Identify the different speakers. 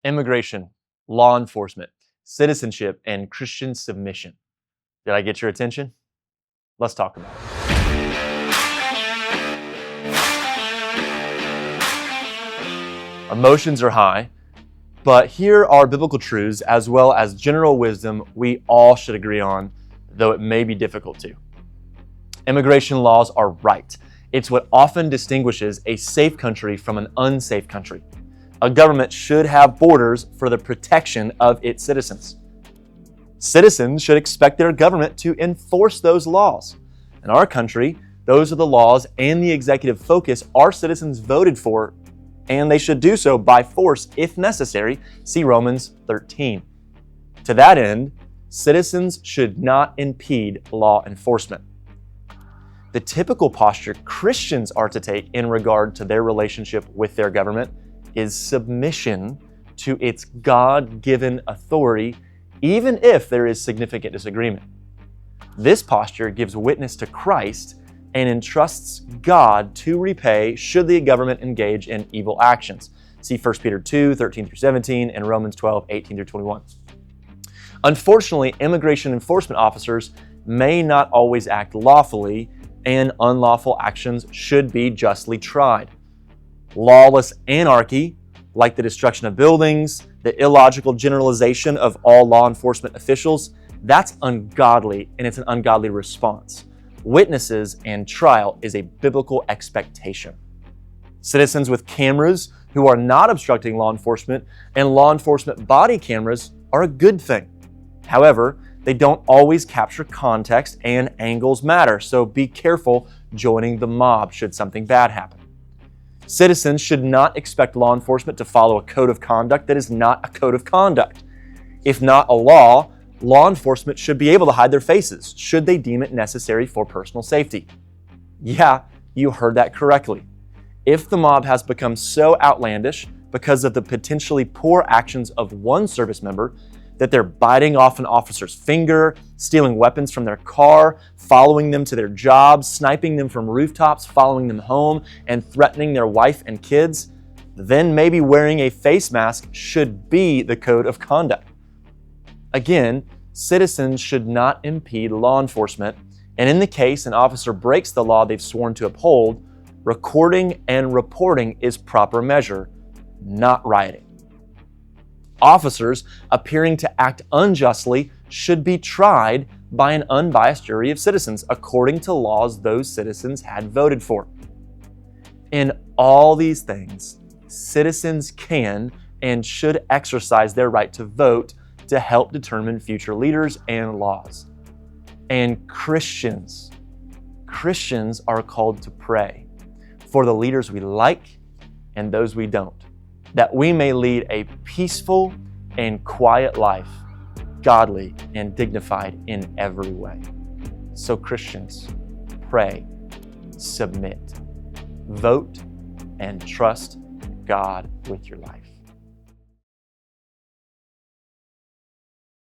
Speaker 1: immigration, law enforcement, citizenship, and Christian submission. Did I get your attention? Let's talk about it. Emotions are high, but here are biblical truths as well as general wisdom we all should agree on, though it may be difficult to. Immigration laws are right. It's what often distinguishes a safe country from an unsafe country. A government should have borders for the protection of its citizens. Citizens should expect their government to enforce those laws. In our country, those are the laws and the executive focus our citizens voted for, and they should do so by force if necessary. See Romans 13. To that end, citizens should not impede law enforcement. The typical posture Christians are to take in regard to their relationship with their government is submission to its God-given authority, even if there is significant disagreement. This posture gives witness to Christ and entrusts God to repay should the government engage in evil actions. See 1 Peter 2, 13 through 17, and Romans 12, 18 through 21. Unfortunately, immigration enforcement officers may not always act lawfully, and unlawful actions should be justly tried. Lawless anarchy, like the destruction of buildings, the illogical generalization of all law enforcement officials, that's ungodly, and it's an ungodly response. Witnesses and trial is a biblical expectation. Citizens with cameras who are not obstructing law enforcement and law enforcement body cameras are a good thing. However, they don't always capture context and angles matter, so be careful joining the mob should something bad happen. Citizens should not expect law enforcement to follow a code of conduct that is not a code of conduct. If not a law enforcement should be able to hide their faces should they deem it necessary for personal safety. Yeah, you heard that correctly. If the mob has become so outlandish because of the potentially poor actions of one service member that they're biting off an officer's finger, stealing weapons from their car, following them to their jobs, sniping them from rooftops, following them home, and threatening their wife and kids, then maybe wearing a face mask should be the code of conduct. Again, citizens should not impede law enforcement, and in the case an officer breaks the law they've sworn to uphold, recording and reporting is proper measure, not rioting. Officers appearing to act unjustly should be tried by an unbiased jury of citizens according to laws those citizens had voted for. In all these things, citizens can and should exercise their right to vote to help determine future leaders and laws. And Christians are called to pray for the leaders we like and those we don't, that we may lead a peaceful and quiet life, godly and dignified in every way. So Christians, pray, submit, vote, and trust God with your life.